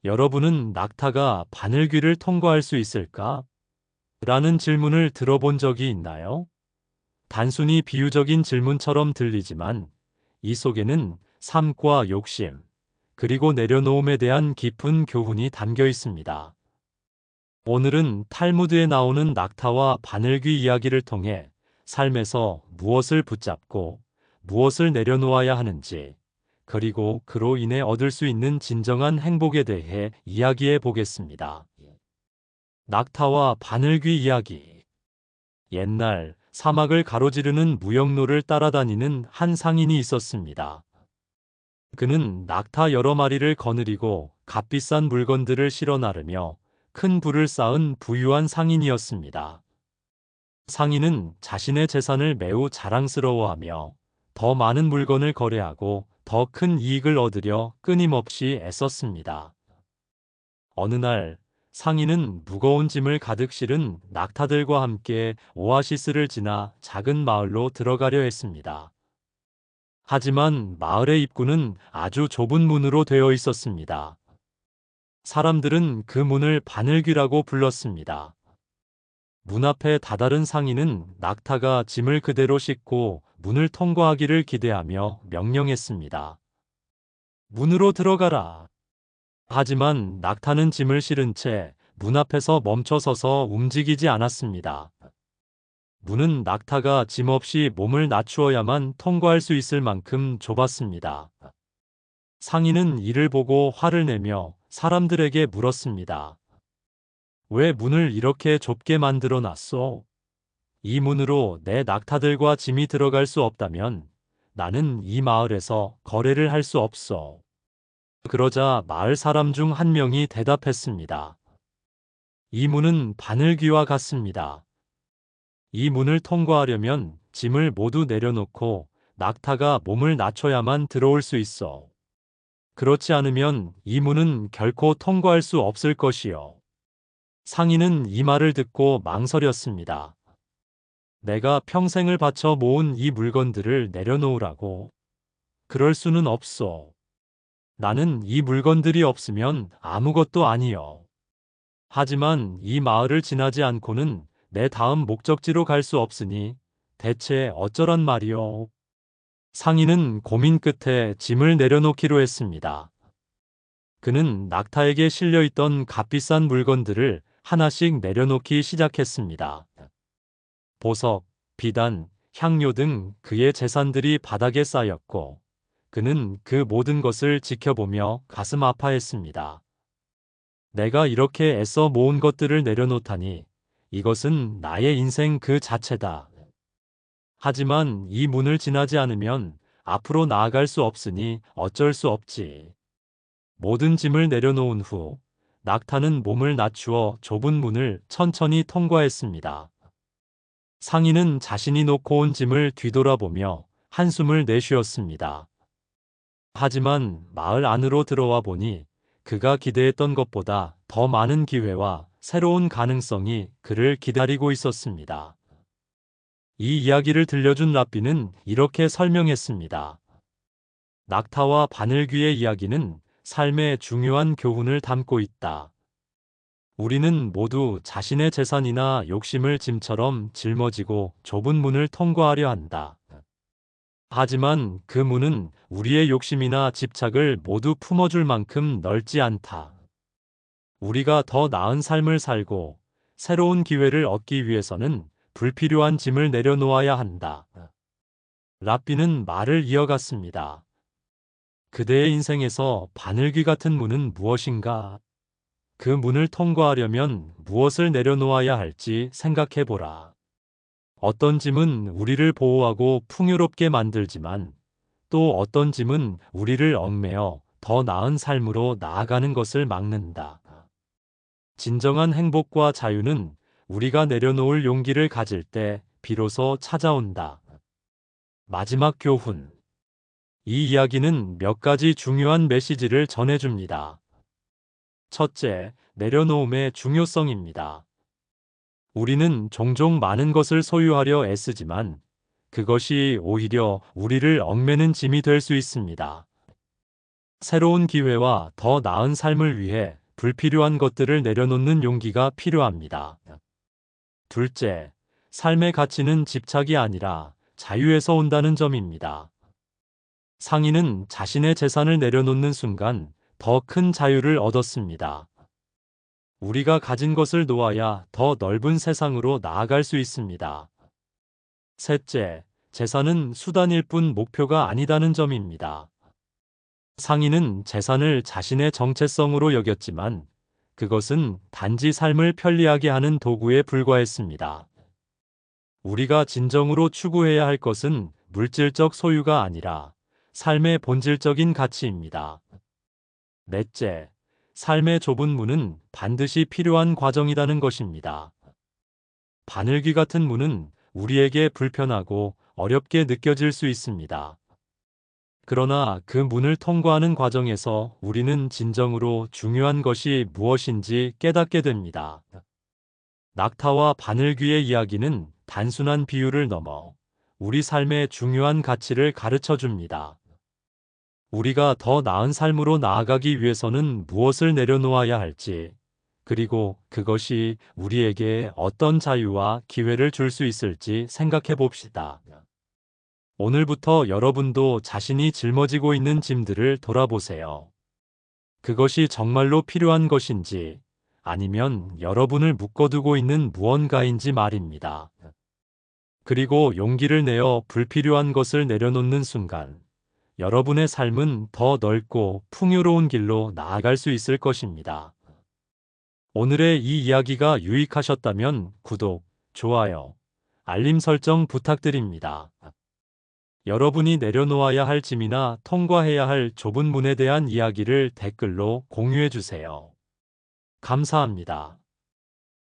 여러분은 낙타가 바늘귀를 통과할 수 있을까? 라는 질문을 들어본 적이 있나요? 단순히 비유적인 질문처럼 들리지만 이 속에는 삶과 욕심, 그리고 내려놓음에 대한 깊은 교훈이 담겨 있습니다. 오늘은 탈무드에 나오는 낙타와 바늘귀 이야기를 통해 삶에서 무엇을 붙잡고 무엇을 내려놓아야 하는지, 그리고 그로 인해 얻을 수 있는 진정한 행복에 대해 이야기해 보겠습니다. 낙타와 바늘귀 이야기. 옛날 사막을 가로지르는 무역로를 따라다니는 한 상인이 있었습니다. 그는 낙타 여러 마리를 거느리고 값비싼 물건들을 실어 나르며 큰 부를 쌓은 부유한 상인이었습니다. 상인은 자신의 재산을 매우 자랑스러워하며 더 많은 물건을 거래하고 더 큰 이익을 얻으려 끊임없이 애썼습니다. 어느 날 상인은 무거운 짐을 가득 실은 낙타들과 함께 오아시스를 지나 작은 마을로 들어가려 했습니다. 하지만 마을의 입구는 아주 좁은 문으로 되어 있었습니다. 사람들은 그 문을 바늘귀라고 불렀습니다. 문 앞에 다다른 상인은 낙타가 짐을 그대로 싣고 문을 통과하기를 기대하며 명령했습니다. 문으로 들어가라. 하지만 낙타는 짐을 실은 채 문 앞에서 멈춰 서서 움직이지 않았습니다. 문은 낙타가 짐 없이 몸을 낮추어야만 통과할 수 있을 만큼 좁았습니다. 상인은 이를 보고 화를 내며 사람들에게 물었습니다. 왜 문을 이렇게 좁게 만들어 놨소? 이 문으로 내 낙타들과 짐이 들어갈 수 없다면 나는 이 마을에서 거래를 할 수 없어. 그러자 마을 사람 중 한 명이 대답했습니다. 이 문은 바늘귀와 같습니다. 이 문을 통과하려면 짐을 모두 내려놓고 낙타가 몸을 낮춰야만 들어올 수 있어. 그렇지 않으면 이 문은 결코 통과할 수 없을 것이요. 상인은 이 말을 듣고 망설였습니다. 내가 평생을 바쳐 모은 이 물건들을 내려놓으라고. 그럴 수는 없어. 나는 이 물건들이 없으면 아무것도 아니여. 하지만 이 마을을 지나지 않고는 내 다음 목적지로 갈 수 없으니 대체 어쩌란 말이오. 상인은 고민 끝에 짐을 내려놓기로 했습니다. 그는 낙타에게 실려 있던 값비싼 물건들을 하나씩 내려놓기 시작했습니다. 보석, 비단, 향료 등 그의 재산들이 바닥에 쌓였고 그는 그 모든 것을 지켜보며 가슴 아파했습니다. 내가 이렇게 애써 모은 것들을 내려놓다니 이것은 나의 인생 그 자체다. 하지만 이 문을 지나지 않으면 앞으로 나아갈 수 없으니 어쩔 수 없지. 모든 짐을 내려놓은 후 낙타는 몸을 낮추어 좁은 문을 천천히 통과했습니다. 상인은 자신이 놓고 온 짐을 뒤돌아보며 한숨을 내쉬었습니다. 하지만 마을 안으로 들어와 보니 그가 기대했던 것보다 더 많은 기회와 새로운 가능성이 그를 기다리고 있었습니다. 이 이야기를 들려준 랍비는 이렇게 설명했습니다. 낙타와 바늘귀의 이야기는 삶의 중요한 교훈을 담고 있다. 우리는 모두 자신의 재산이나 욕심을 짐처럼 짊어지고 좁은 문을 통과하려 한다. 하지만 그 문은 우리의 욕심이나 집착을 모두 품어줄 만큼 넓지 않다. 우리가 더 나은 삶을 살고 새로운 기회를 얻기 위해서는 불필요한 짐을 내려놓아야 한다. 랍비는 말을 이어갔습니다. 그대의 인생에서 바늘귀 같은 문은 무엇인가? 그 문을 통과하려면 무엇을 내려놓아야 할지 생각해 보라. 어떤 짐은 우리를 보호하고 풍요롭게 만들지만 또 어떤 짐은 우리를 얽매어 더 나은 삶으로 나아가는 것을 막는다. 진정한 행복과 자유는 우리가 내려놓을 용기를 가질 때 비로소 찾아온다. 마지막 교훈. 이 이야기는 몇 가지 중요한 메시지를 전해줍니다. 첫째, 내려놓음의 중요성입니다. 우리는 종종 많은 것을 소유하려 애쓰지만 그것이 오히려 우리를 얽매는 짐이 될 수 있습니다. 새로운 기회와 더 나은 삶을 위해 불필요한 것들을 내려놓는 용기가 필요합니다. 둘째, 삶의 가치는 집착이 아니라 자유에서 온다는 점입니다. 상인은 자신의 재산을 내려놓는 순간 더 큰 자유를 얻었습니다. 우리가 가진 것을 놓아야 더 넓은 세상으로 나아갈 수 있습니다. 셋째, 재산은 수단일 뿐 목표가 아니다는 점입니다. 상인은 재산을 자신의 정체성으로 여겼지만 그것은 단지 삶을 편리하게 하는 도구에 불과했습니다. 우리가 진정으로 추구해야 할 것은 물질적 소유가 아니라 삶의 본질적인 가치입니다. 넷째, 삶의 좁은 문은 반드시 필요한 과정이라는 것입니다. 바늘귀 같은 문은 우리에게 불편하고 어렵게 느껴질 수 있습니다. 그러나 그 문을 통과하는 과정에서 우리는 진정으로 중요한 것이 무엇인지 깨닫게 됩니다. 낙타와 바늘귀의 이야기는 단순한 비유를 넘어 우리 삶의 중요한 가치를 가르쳐 줍니다. 우리가 더 나은 삶으로 나아가기 위해서는 무엇을 내려놓아야 할지, 그리고 그것이 우리에게 어떤 자유와 기회를 줄 수 있을지 생각해 봅시다. 오늘부터 여러분도 자신이 짊어지고 있는 짐들을 돌아보세요. 그것이 정말로 필요한 것인지, 아니면 여러분을 묶어두고 있는 무언가인지 말입니다. 그리고 용기를 내어 불필요한 것을 내려놓는 순간, 여러분의 삶은 더 넓고 풍요로운 길로 나아갈 수 있을 것입니다. 오늘의 이 이야기가 유익하셨다면 구독, 좋아요, 알림 설정 부탁드립니다. 여러분이 내려놓아야 할 짐이나 통과해야 할 좁은 문에 대한 이야기를 댓글로 공유해 주세요. 감사합니다.